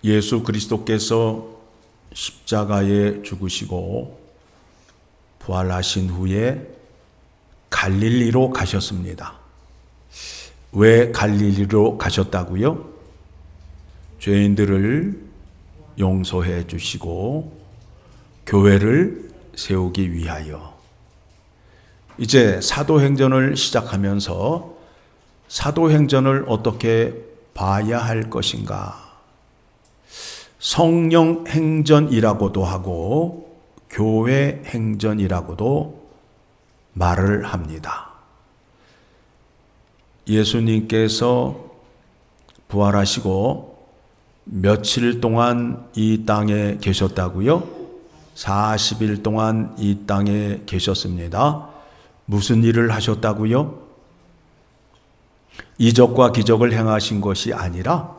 예수 그리스도께서 십자가에 죽으시고 부활하신 후에 갈릴리로 가셨습니다. 왜 갈릴리로 가셨다고요? 죄인들을 용서해 주시고 교회를 세우기 위하여. 이제 사도행전을 시작하면서 사도행전을 어떻게 봐야 할 것인가? 성령 행전이라고도 하고 교회 행전이라고도 말을 합니다. 예수님께서 부활하시고 며칠 동안 이 땅에 계셨다고요? 40일 동안 이 땅에 계셨습니다. 무슨 일을 하셨다고요? 이적과 기적을 행하신 것이 아니라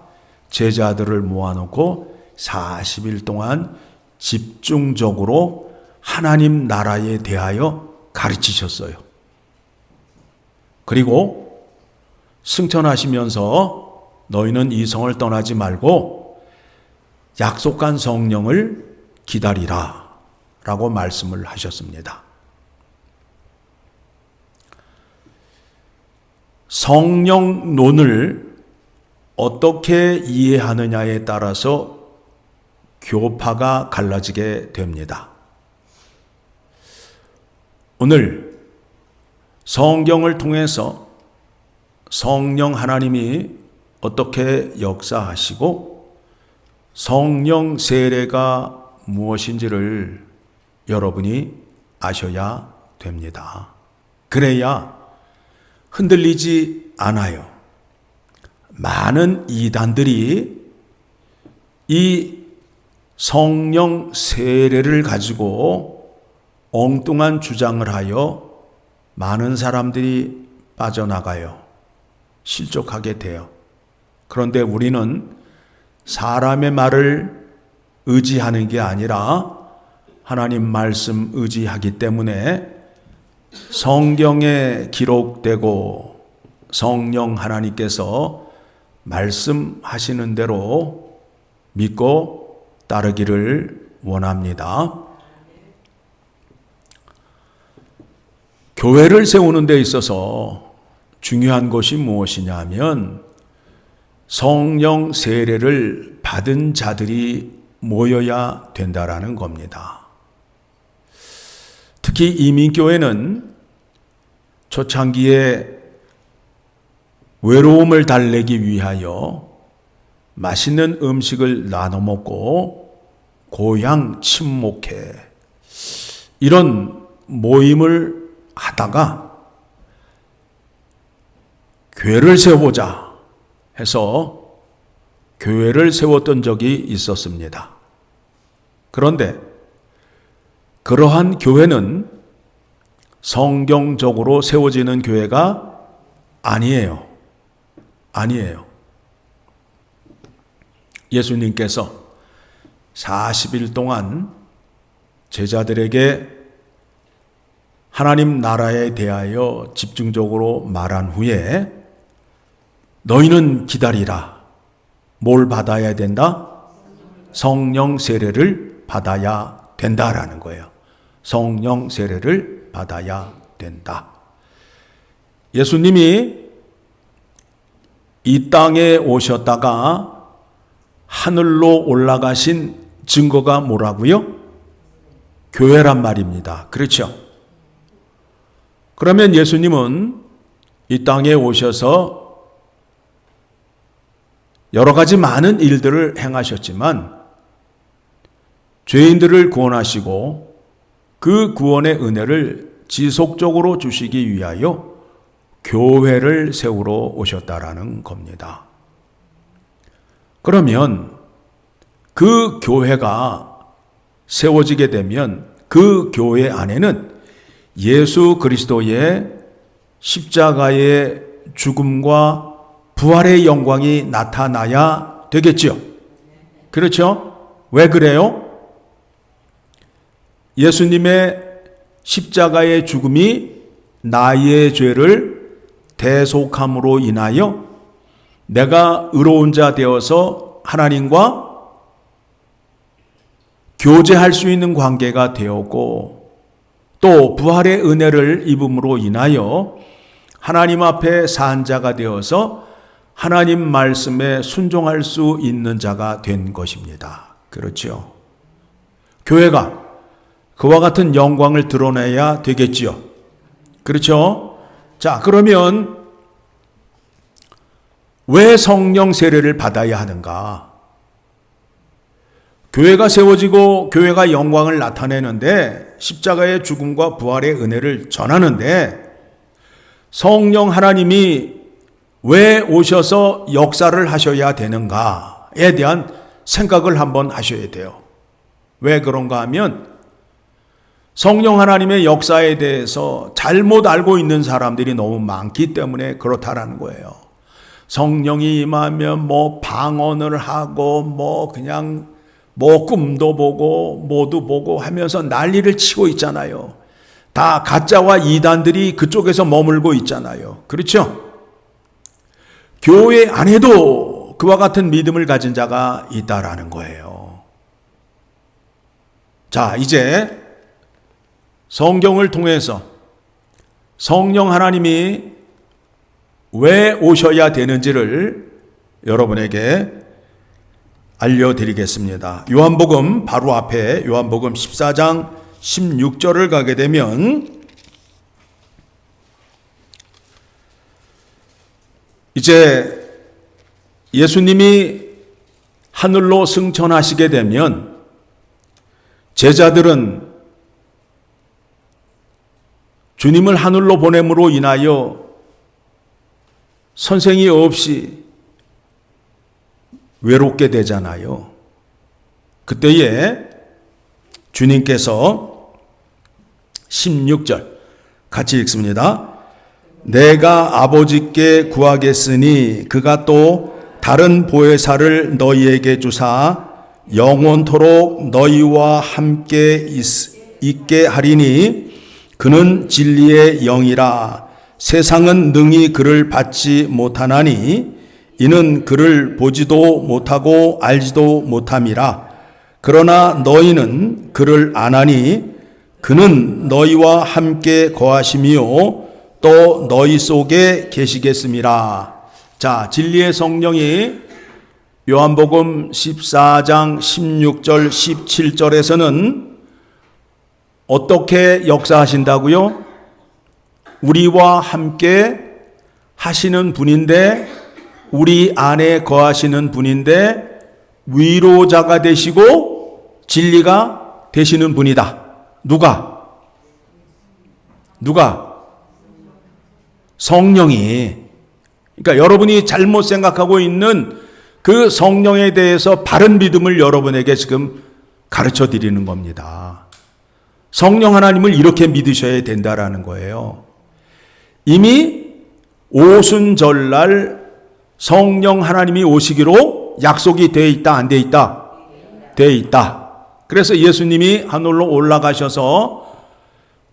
제자들을 모아놓고 40일 동안 집중적으로 하나님 나라에 대하여 가르치셨어요. 그리고 승천하시면서 너희는 이 성을 떠나지 말고 약속한 성령을 기다리라 라고 말씀을 하셨습니다. 성령론을 어떻게 이해하느냐에 따라서 교파가 갈라지게 됩니다. 오늘 성경을 통해서 성령 하나님이 어떻게 역사하시고 성령 세례가 무엇인지를 여러분이 아셔야 됩니다. 그래야 흔들리지 않아요. 많은 이단들이 이 성령 세례를 가지고 엉뚱한 주장을 하여 많은 사람들이 빠져나가요. 실족하게 돼요. 그런데 우리는 사람의 말을 의지하는 게 아니라 하나님 말씀 의지하기 때문에 성경에 기록되고 성령 하나님께서 말씀하시는 대로 믿고 따르기를 원합니다. 교회를 세우는 데 있어서 중요한 것이 무엇이냐면 성령 세례를 받은 자들이 모여야 된다라는 겁니다. 특히 이민교회는 초창기에 외로움을 달래기 위하여 맛있는 음식을 나눠 먹고 고향 친목회 이런 모임을 하다가 교회를 세워보자 해서 교회를 세웠던 적이 있었습니다. 그런데 그러한 교회는 성경적으로 세워지는 교회가 아니에요. 예수님께서 40일 동안 제자들에게 하나님 나라에 대하여 집중적으로 말한 후에 너희는 기다리라. 뭘 받아야 된다? 성령 세례를 받아야 된다라는 거예요. 성령 세례를 받아야 된다. 예수님이 이 땅에 오셨다가 하늘로 올라가신 증거가 뭐라고요? 교회란 말입니다. 그렇죠? 그러면 예수님은 이 땅에 오셔서 여러 가지 많은 일들을 행하셨지만 죄인들을 구원하시고 그 구원의 은혜를 지속적으로 주시기 위하여 교회를 세우러 오셨다라는 겁니다. 그러면 그 교회가 세워지게 되면 그 교회 안에는 예수 그리스도의 십자가의 죽음과 부활의 영광이 나타나야 되겠죠. 그렇죠? 왜 그래요? 예수님의 십자가의 죽음이 나의 죄를 대속함으로 인하여 내가 의로운 자 되어서 하나님과 교제할 수 있는 관계가 되었고 또 부활의 은혜를 입음으로 인하여 하나님 앞에 산 자가 되어서 하나님 말씀에 순종할 수 있는 자가 된 것입니다. 그렇죠. 교회가 그와 같은 영광을 드러내야 되겠지요. 그렇죠. 자, 그러면 왜 성령 세례를 받아야 하는가? 교회가 세워지고 교회가 영광을 나타내는데 십자가의 죽음과 부활의 은혜를 전하는데 성령 하나님이 왜 오셔서 역사를 하셔야 되는가에 대한 생각을 한번 하셔야 돼요. 왜 그런가 하면 성령 하나님의 역사에 대해서 잘못 알고 있는 사람들이 너무 많기 때문에 그렇다라는 거예요. 성령이 임하면 방언을 하고 그냥 꿈도 보고 뭐도 보고 하면서 난리를 치고 있잖아요. 다 가짜와 이단들이 그쪽에서 머물고 있잖아요. 그렇죠? 교회 안에도 그와 같은 믿음을 가진 자가 있다라는 거예요. 자, 이제 성경을 통해서 성령 하나님이 왜 오셔야 되는지를 여러분에게 알려드리겠습니다. 요한복음 바로 앞에 요한복음 14장 16절을 가게 되면 이제 예수님이 하늘로 승천하시게 되면 제자들은 주님을 하늘로 보냄으로 인하여 선생이 없이 외롭게 되잖아요. 그때에 주님께서 16절 같이 읽습니다. 내가 아버지께 구하겠으니 그가 또 다른 보혜사를 너희에게 주사 영원토록 너희와 함께 있게 하리니 그는 진리의 영이라. 세상은 능히 그를 받지 못하나니 이는 그를 보지도 못하고 알지도 못함이라. 그러나 너희는 그를 아나니 그는 너희와 함께 거하시며 또 너희 속에 계시겠음이라. 자, 진리의 성령이 요한복음 14장 16절 17절에서는 어떻게 역사하신다고요? 우리와 함께 하시는 분인데, 우리 안에 거하시는 분인데 위로자가 되시고 진리가 되시는 분이다. 누가? 성령이. 그러니까 여러분이 잘못 생각하고 있는 그 성령에 대해서 바른 믿음을 여러분에게 지금 가르쳐 드리는 겁니다. 성령 하나님을 이렇게 믿으셔야 된다라는 거예요. 이미 오순절날 성령 하나님이 오시기로 약속이 되어 있다, 안 되어 있다? 되어 있다. 그래서 예수님이 하늘로 올라가셔서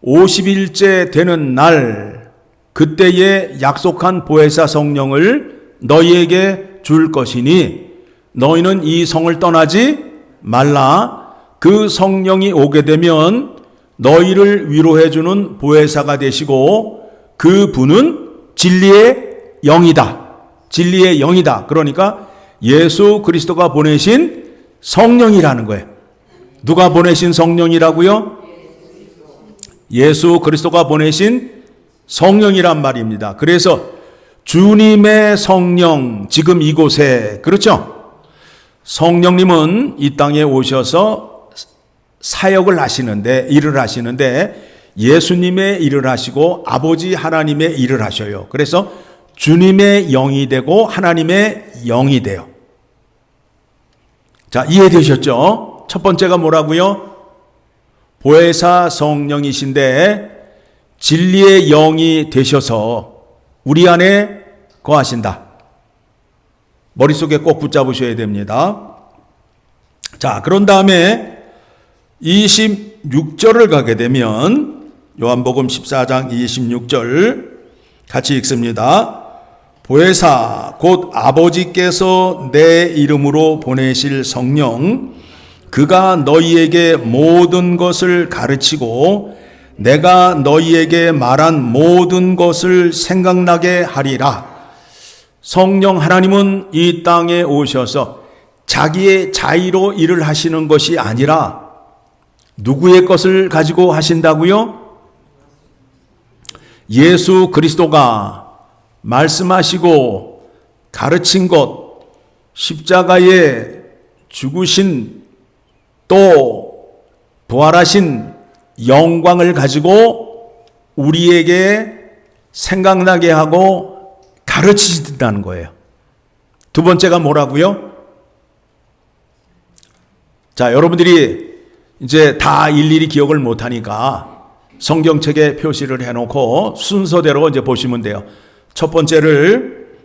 50일째 되는 날, 그때에 약속한 보혜사 성령을 너희에게 줄 것이니 너희는 이 성을 떠나지 말라. 그 성령이 오게 되면 너희를 위로해 주는 보혜사가 되시고 그 분은 진리의 영이다. 진리의 영이다. 그러니까 예수 그리스도가 보내신 성령이라는 거예요. 누가 보내신 성령이라고요? 예수 그리스도가 보내신 성령이란 말입니다. 그래서 주님의 성령, 지금 이곳에, 그렇죠? 성령님은 이 땅에 오셔서 사역을 하시는데, 일을 하시는데 예수님의 일을 하시고 아버지 하나님의 일을 하셔요. 그래서 주님의 영이 되고 하나님의 영이 돼요. 자, 이해되셨죠? 첫 번째가 뭐라고요? 보혜사 성령이신데 진리의 영이 되셔서 우리 안에 거하신다. 머릿속에 꼭 붙잡으셔야 됩니다. 자, 그런 다음에 26절을 가게 되면 요한복음 14장 26절 같이 읽습니다. 보혜사 곧 아버지께서 내 이름으로 보내실 성령 그가 너희에게 모든 것을 가르치고 내가 너희에게 말한 모든 것을 생각나게 하리라. 성령 하나님은 이 땅에 오셔서 자기의 자의로 일을 하시는 것이 아니라 누구의 것을 가지고 하신다고요? 예수 그리스도가 말씀하시고 가르친 것, 십자가에 죽으신 또 부활하신 영광을 가지고 우리에게 생각나게 하고 가르치신다는 거예요. 두 번째가 뭐라고요? 자, 여러분들이 이제 다 일일이 기억을 못하니까 성경책에 표시를 해놓고 순서대로 이제 보시면 돼요. 첫 번째를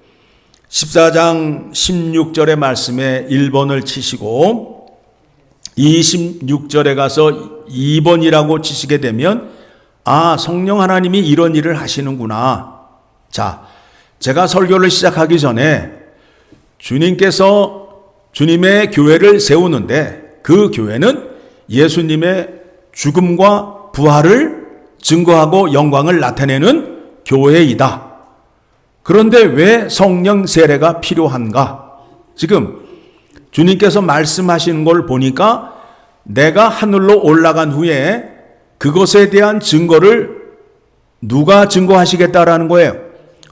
14장 16절의 말씀에 1번을 치시고 26절에 가서 2번이라고 치시게 되면 성령 하나님이 이런 일을 하시는구나. 자, 제가 설교를 시작하기 전에 주님께서 주님의 교회를 세우는데 그 교회는 예수님의 죽음과 부활을 증거하고 영광을 나타내는 교회이다. 그런데 왜 성령 세례가 필요한가? 지금 주님께서 말씀하시는 걸 보니까 내가 하늘로 올라간 후에 그것에 대한 증거를 누가 증거하시겠다라는 거예요?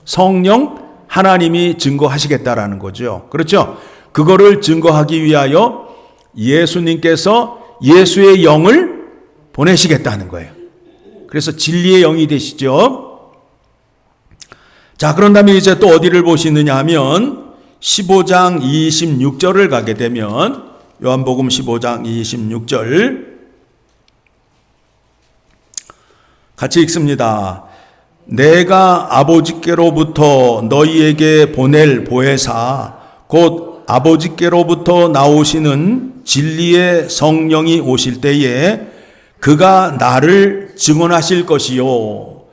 성령 하나님이 증거하시겠다라는 거죠. 그렇죠? 그거를 증거하기 위하여 예수님께서 예수의 영을 보내시겠다는 거예요. 그래서 진리의 영이 되시죠. 자, 그런 다음에 이제 또 어디를 보시느냐 하면 15장 26절을 가게 되면 요한복음 15장 26절 같이 읽습니다. 내가 아버지께로부터 너희에게 보낼 보혜사 곧 아버지께로부터 나오시는 진리의 성령이 오실 때에 그가 나를 증언하실 것이요.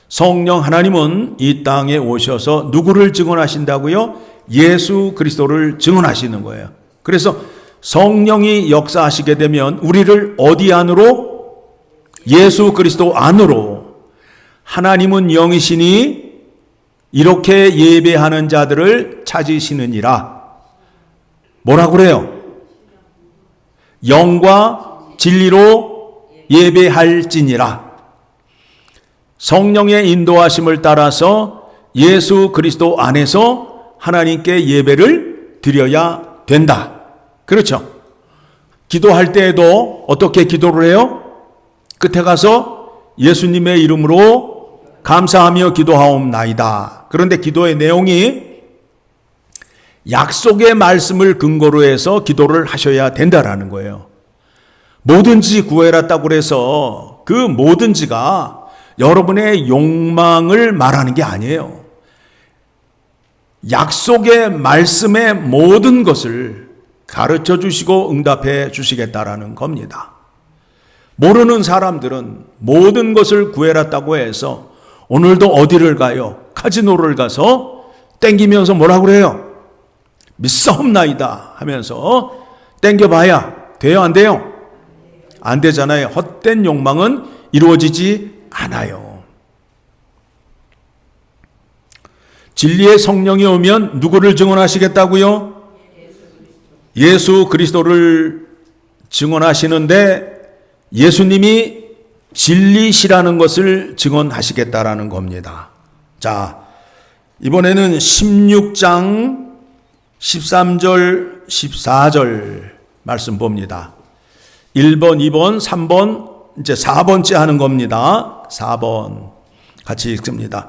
성령 하나님은 이 땅에 오셔서 누구를 증언하신다고요? 예수 그리스도를 증언하시는 거예요. 그래서 성령이 역사하시게 되면 우리를 어디 안으로? 예수 그리스도 안으로. 하나님은 영이시니 이렇게 예배하는 자들을 찾으시느니라. 뭐라고 그래요? 영과 진리로 예배할지니라. 성령의 인도하심을 따라서 예수 그리스도 안에서 하나님께 예배를 드려야 된다. 그렇죠? 기도할 때에도 어떻게 기도를 해요? 끝에 가서 예수님의 이름으로 감사하며 기도하옵나이다. 그런데 기도의 내용이 약속의 말씀을 근거로 해서 기도를 하셔야 된다라는 거예요. 뭐든지 구해랐다고 해서 그 뭐든지가 여러분의 욕망을 말하는 게 아니에요. 약속의 말씀의 모든 것을 가르쳐 주시고 응답해 주시겠다라는 겁니다. 모르는 사람들은 모든 것을 구해랐다고 해서 오늘도 어디를 가요? 카지노를 가서 땡기면서 뭐라고 그래요? 믿사옵나이다 하면서 땡겨봐야 돼요? 안 돼요? 안 되잖아요. 헛된 욕망은 이루어지지 않아요. 진리의 성령이 오면 누구를 증언하시겠다고요? 예수 그리스도를 증언하시는데 예수님이 진리시라는 것을 증언하시겠다라는 겁니다. 자, 이번에는 16장 13절 14절 말씀 봅니다. 1번, 2번, 3번, 이제 4번째 하는 겁니다. 4번 같이 읽습니다.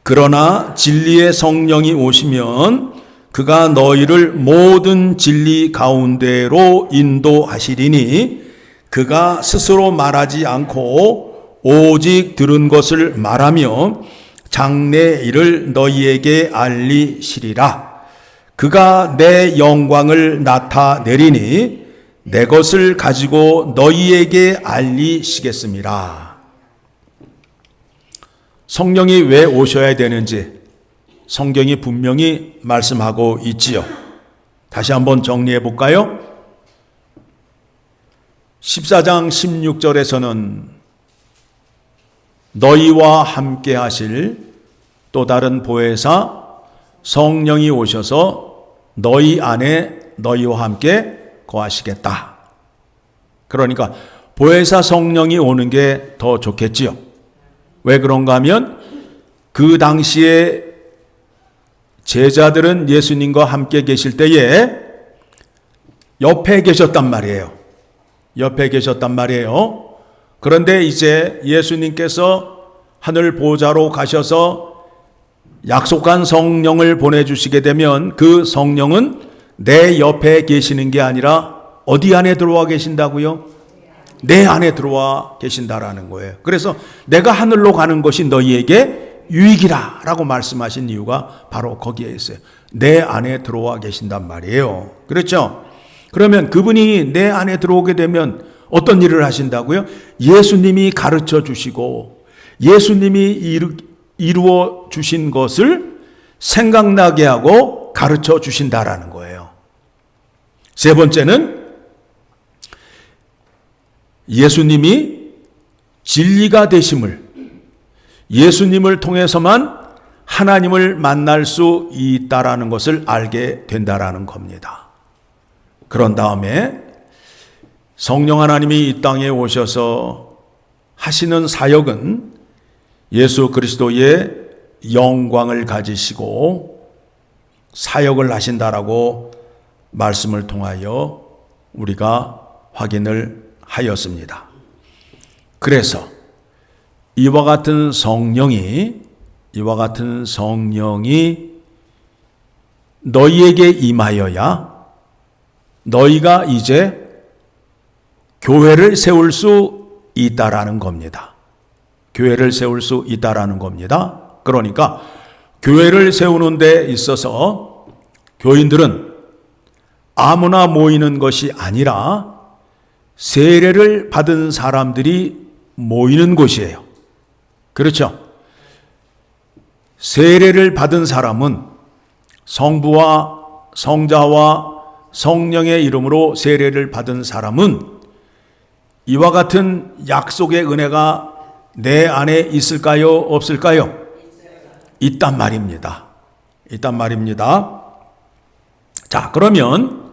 그러나 진리의 성령이 오시면 그가 너희를 모든 진리 가운데로 인도하시리니 그가 스스로 말하지 않고 오직 들은 것을 말하며 장래 일을 너희에게 알리시리라. 그가 내 영광을 나타내리니 내 것을 가지고 너희에게 알리시겠습니다. 성령이 왜 오셔야 되는지 성경이 분명히 말씀하고 있지요. 다시 한번 정리해 볼까요? 14장 16절에서는 너희와 함께 하실 또 다른 보혜사 성령이 오셔서 너희 안에 너희와 함께 거하시겠다. 그러니까 보혜사 성령이 오는 게 더 좋겠지요. 왜 그런가 하면 그 당시에 제자들은 예수님과 함께 계실 때에 옆에 계셨단 말이에요. 옆에 계셨단 말이에요. 그런데 이제 예수님께서 하늘 보좌로 가셔서 약속한 성령을 보내주시게 되면 그 성령은 내 옆에 계시는 게 아니라 어디 안에 들어와 계신다고요? 내 안에 들어와 계신다라는 거예요. 그래서 내가 하늘로 가는 것이 너희에게 유익이라 라고 말씀하신 이유가 바로 거기에 있어요. 내 안에 들어와 계신단 말이에요. 그렇죠? 그러면 그분이 내 안에 들어오게 되면 어떤 일을 하신다고요? 예수님이 가르쳐 주시고 예수님이 이루어 주신 것을 생각나게 하고 가르쳐 주신다라는 거예요. 세 번째는 예수님이 진리가 되심을, 예수님을 통해서만 하나님을 만날 수 있다라는 것을 알게 된다라는 겁니다. 그런 다음에 성령 하나님이 이 땅에 오셔서 하시는 사역은 예수 그리스도의 영광을 가지시고 사역을 하신다라고 말씀을 통하여 우리가 확인을 하였습니다. 그래서 이와 같은 성령이 너희에게 임하여야 너희가 이제 교회를 세울 수 있다라는 겁니다. 교회를 세울 수 있다라는 겁니다. 그러니까 교회를 세우는 데 있어서 교인들은 아무나 모이는 것이 아니라 세례를 받은 사람들이 모이는 곳이에요. 그렇죠? 세례를 받은 사람은 성부와 성자와 성령의 이름으로 세례를 받은 사람은 이와 같은 약속의 은혜가 내 안에 있을까요? 없을까요? 있단 말입니다. 있단 말입니다. 자, 그러면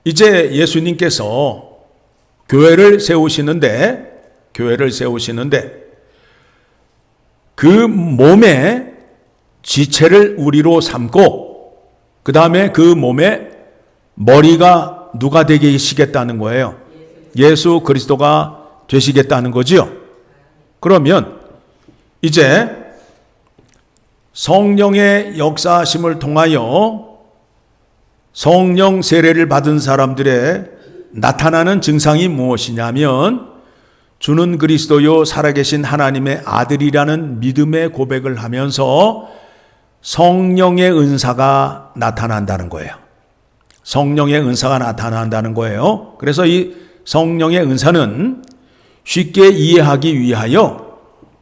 이제 예수님께서 교회를 세우시는데 그 몸의 지체를 우리로 삼고 그 다음에 그 몸의 머리가 누가 되시겠다는 거예요? 예수 그리스도가 되시겠다는 거지요. 그러면 이제 성령의 역사하심을 통하여 성령 세례를 받은 사람들의 나타나는 증상이 무엇이냐면 주는 그리스도요 살아계신 하나님의 아들이라는 믿음의 고백을 하면서 성령의 은사가 나타난다는 거예요. 성령의 은사가 나타난다는 거예요. 그래서 이 성령의 은사는 쉽게 이해하기 위하여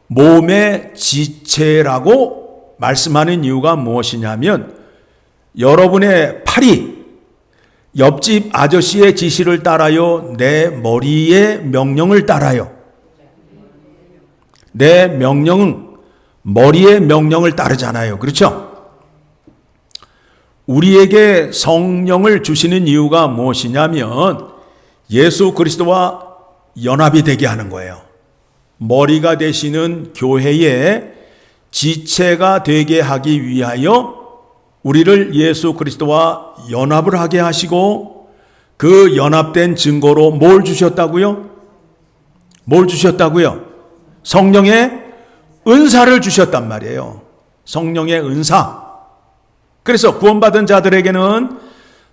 몸의 지체라고 말씀하는 이유가 무엇이냐면 여러분의 팔이 옆집 아저씨의 지시를 따라요? 내 머리의 명령을 따라요? 내 명령은 머리의 명령을 따르잖아요. 그렇죠? 우리에게 성령을 주시는 이유가 무엇이냐면 예수 그리스도와 연합이 되게 하는 거예요. 머리가 되시는 교회의 지체가 되게 하기 위하여 우리를 예수 그리스도와 연합을 하게 하시고 그 연합된 증거로 뭘 주셨다고요? 뭘 주셨다고요? 성령의 은사를 주셨단 말이에요. 성령의 은사. 그래서 구원받은 자들에게는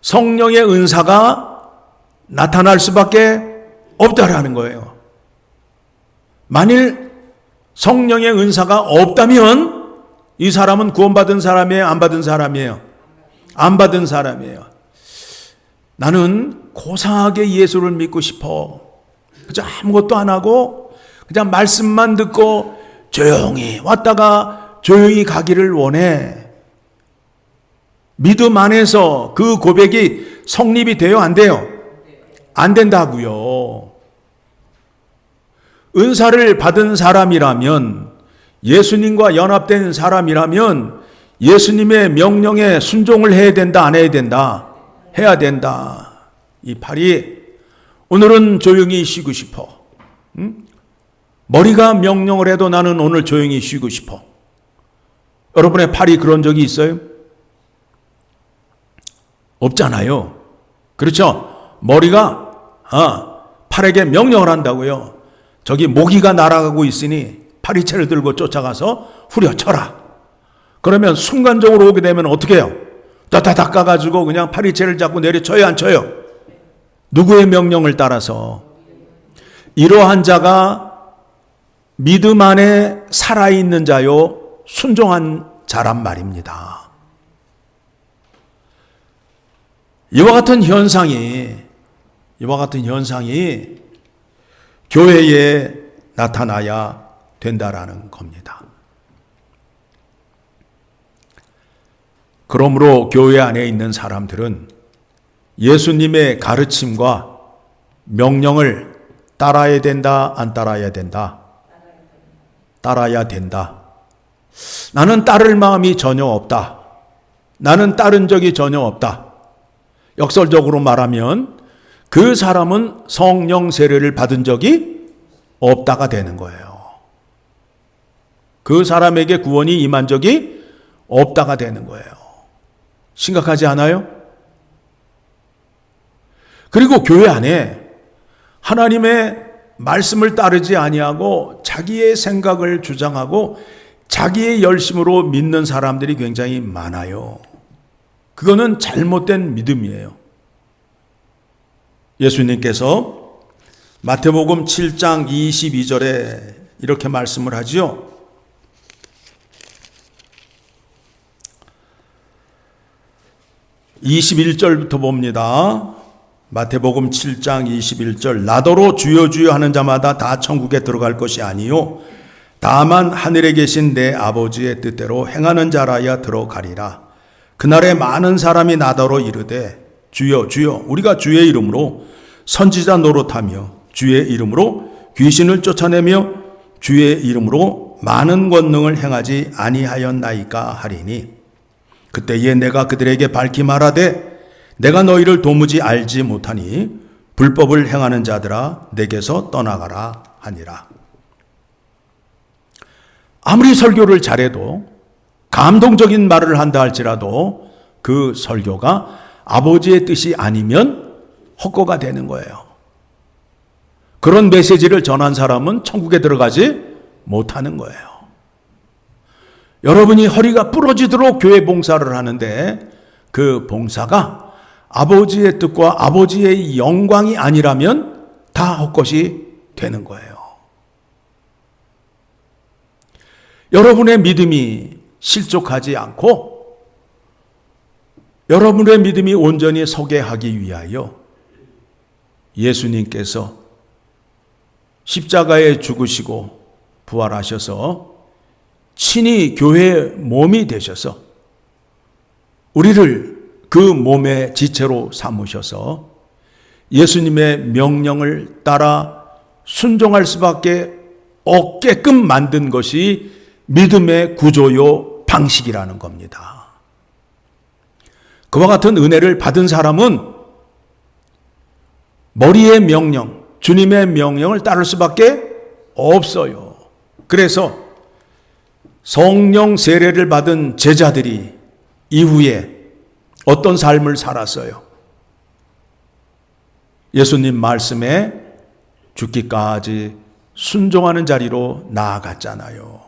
성령의 은사가 나타날 수밖에 없다라는 거예요. 만일 성령의 은사가 없다면 이 사람은 구원받은 사람이에요? 안 받은 사람이에요? 안 받은 사람이에요. 나는 고상하게 예수를 믿고 싶어. 그저 아무것도 안 하고 그냥 말씀만 듣고 조용히 왔다가 조용히 가기를 원해. 믿음 안에서 그 고백이 성립이 돼요? 안 돼요? 안 된다고요. 은사를 받은 사람이라면, 예수님과 연합된 사람이라면 예수님의 명령에 순종을 해야 된다, 안 해야 된다? 해야 된다. 이 팔이 오늘은 조용히 쉬고 싶어. 머리가 명령을 해도 나는 오늘 조용히 쉬고 싶어. 여러분의 팔이 그런 적이 있어요? 없잖아요. 그렇죠? 머리가 팔에게 명령을 한다고요. 저기 모기가 날아가고 있으니 파리채를 들고 쫓아가서 후려쳐라. 그러면 순간적으로 오게 되면 어떻게 해요? 따다닥 가가지고 그냥 파리채를 잡고 내려쳐요, 안 쳐요? 누구의 명령을 따라서? 이러한 자가 믿음 안에 살아있는 자요, 순종한 자란 말입니다. 이와 같은 현상이 교회에 나타나야 된다라는 겁니다. 그러므로 교회 안에 있는 사람들은 예수님의 가르침과 명령을 따라야 된다, 안 따라야 된다? 따라야 된다. 나는 따를 마음이 전혀 없다. 나는 따른 적이 전혀 없다. 역설적으로 말하면 그 사람은 성령 세례를 받은 적이 없다가 되는 거예요. 그 사람에게 구원이 임한 적이 없다가 되는 거예요. 심각하지 않아요? 그리고 교회 안에 하나님의 말씀을 따르지 아니하고 자기의 생각을 주장하고 자기의 열심으로 믿는 사람들이 굉장히 많아요. 그거는 잘못된 믿음이에요. 예수님께서 마태복음 7장 22절에 이렇게 말씀을 하지요. (21절부터) 봅니다. 마태복음 7장 21절. 나더러 주여 주여 하는 자마다 다 천국에 들어갈 것이 아니요 다만 하늘에 계신 내 아버지의 뜻대로 행하는 자라야 들어가리라. 그날에 많은 사람이 나더러 이르되 주여 주여 우리가 주의 이름으로 선지자 노릇하며 주의 이름으로 귀신을 쫓아내며 주의 이름으로 많은 권능을 행하지 아니하였나이까 하리니 그때에 내가 그들에게 밝히 말하되 내가 너희를 도무지 알지 못하니 불법을 행하는 자들아 내게서 떠나가라 하니라. 아무리 설교를 잘해도 감동적인 말을 한다 할지라도 그 설교가 아버지의 뜻이 아니면 헛거가 되는 거예요. 그런 메시지를 전한 사람은 천국에 들어가지 못하는 거예요. 여러분이 허리가 부러지도록 교회 봉사를 하는데 그 봉사가 아버지의 뜻과 아버지의 영광이 아니라면 다 헛것이 되는 거예요. 여러분의 믿음이 실족하지 않고 여러분의 믿음이 온전히 서게 하기 위하여 예수님께서 십자가에 죽으시고 부활하셔서 친히 교회의 몸이 되셔서 우리를 그 몸의 지체로 삼으셔서 예수님의 명령을 따라 순종할 수밖에 없게끔 만든 것이 믿음의 구조요 방식이라는 겁니다. 그와 같은 은혜를 받은 사람은 머리의 명령, 주님의 명령을 따를 수밖에 없어요. 그래서 성령 세례를 받은 제자들이 이후에 어떤 삶을 살았어요? 예수님 말씀에 죽기까지 순종하는 자리로 나아갔잖아요.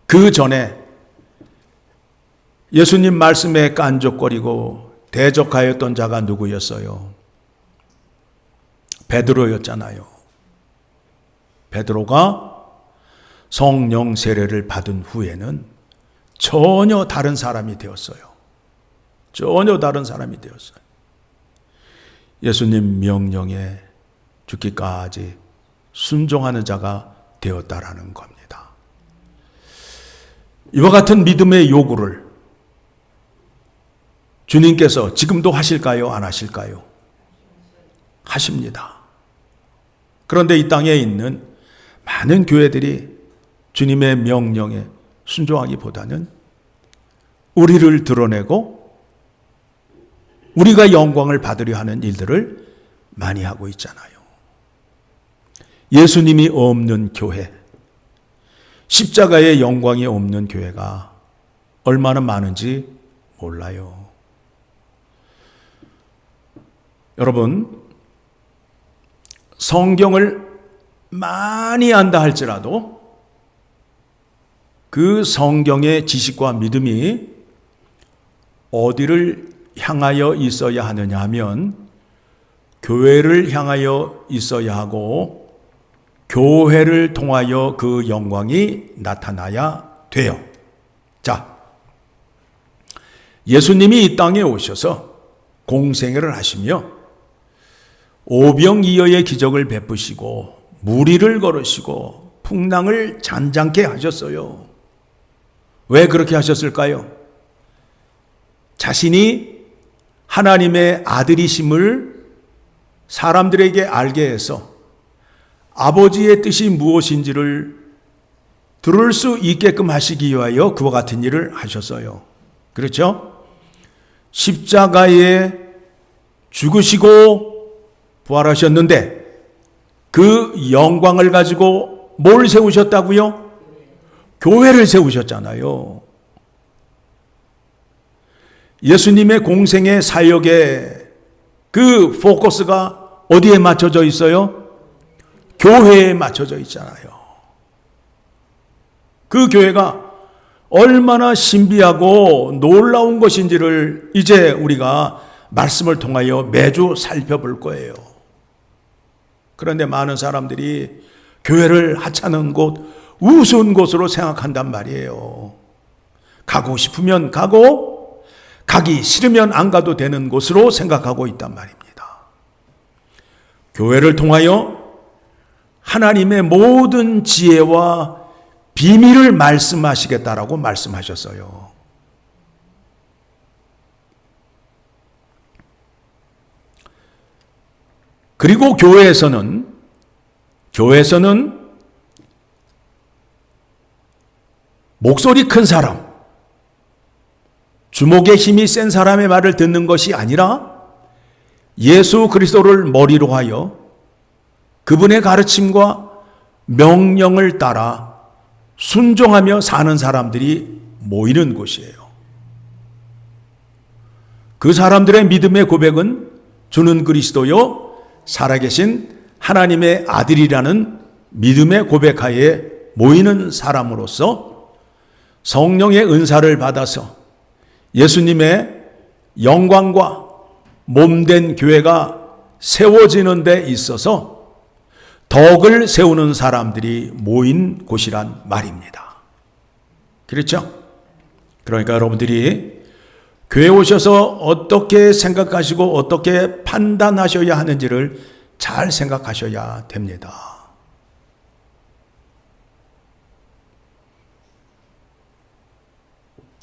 그 전에 예수님 말씀에 깐족거리고 대적하였던 자가 누구였어요? 베드로였잖아요. 베드로가 성령 세례를 받은 후에는 전혀 다른 사람이 되었어요. 전혀 다른 사람이 되었어요. 예수님 명령에 죽기까지 순종하는 자가 되었다라는 겁니다. 이와 같은 믿음의 요구를 주님께서 지금도 하실까요? 안 하실까요? 하십니다. 그런데 이 땅에 있는 많은 교회들이 주님의 명령에 순종하기보다는 우리를 드러내고 우리가 영광을 받으려 하는 일들을 많이 하고 있잖아요. 예수님이 없는 교회, 십자가의 영광이 없는 교회가 얼마나 많은지 몰라요. 여러분, 성경을 많이 안다 할지라도 그 성경의 지식과 믿음이 어디를 향하여 있어야 하느냐 하면 교회를 향하여 있어야 하고 교회를 통하여 그 영광이 나타나야 돼요. 자, 예수님이 이 땅에 오셔서 공생애를 하시며 오병이어의 기적을 베푸시고 무리를 걸으시고 풍랑을 잔잔케 하셨어요. 왜 그렇게 하셨을까요? 자신이 하나님의 아들이심을 사람들에게 알게 해서 아버지의 뜻이 무엇인지를 들을 수 있게끔 하시기 위하여 그와 같은 일을 하셨어요. 그렇죠? 십자가에 죽으시고 부활하셨는데 그 영광을 가지고 뭘 세우셨다고요? 교회를 세우셨잖아요. 예수님의 공생의 사역의 그 포커스가 어디에 맞춰져 있어요? 교회에 맞춰져 있잖아요. 그 교회가 얼마나 신비하고 놀라운 것인지를 이제 우리가 말씀을 통하여 매주 살펴볼 거예요. 그런데 많은 사람들이 교회를 하찮은 곳, 우스운 곳으로 생각한단 말이에요. 가고 싶으면 가고 가기 싫으면 안 가도 되는 곳으로 생각하고 있단 말입니다. 교회를 통하여 하나님의 모든 지혜와 비밀을 말씀하시겠다라고 말씀하셨어요. 그리고 교회에서는 목소리 큰 사람, 주목의 힘이 센 사람의 말을 듣는 것이 아니라 예수 그리스도를 머리로 하여 그분의 가르침과 명령을 따라 순종하며 사는 사람들이 모이는 곳이에요. 그 사람들의 믿음의 고백은 주는 그리스도요 살아계신 하나님의 아들이라는 믿음의 고백하에 모이는 사람으로서 성령의 은사를 받아서 예수님의 영광과 몸된 교회가 세워지는 데 있어서 덕을 세우는 사람들이 모인 곳이란 말입니다. 그렇죠? 그러니까 여러분들이 교회 오셔서 어떻게 생각하시고 어떻게 판단하셔야 하는지를 잘 생각하셔야 됩니다.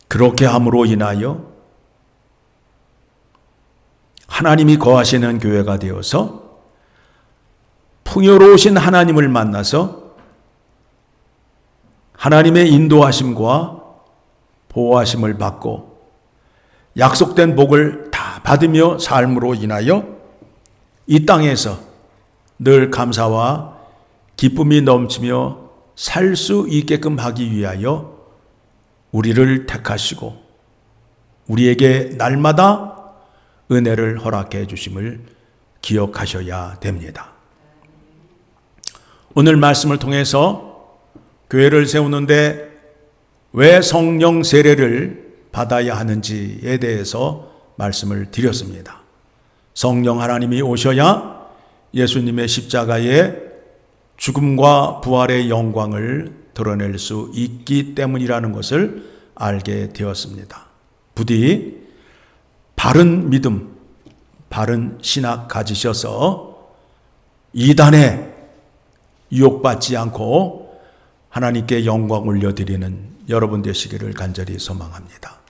그렇게 함으로 인하여 하나님이 거하시는 교회가 되어서 풍요로우신 하나님을 만나서 하나님의 인도하심과 보호하심을 받고 약속된 복을 다 받으며 삶으로 인하여 이 땅에서 늘 감사와 기쁨이 넘치며 살 수 있게끔 하기 위하여 우리를 택하시고 우리에게 날마다 은혜를 허락해 주심을 기억하셔야 됩니다. 오늘 말씀을 통해서 교회를 세우는데 왜 성령 세례를 받아야 하는지에 대해서 말씀을 드렸습니다. 성령 하나님이 오셔야 예수님의 십자가의 죽음과 부활의 영광을 드러낼 수 있기 때문이라는 것을 알게 되었습니다. 부디 바른 믿음, 바른 신학 가지셔서 이단에 유혹받지 않고 하나님께 영광 올려드리는 여러분 되시기를 간절히 소망합니다.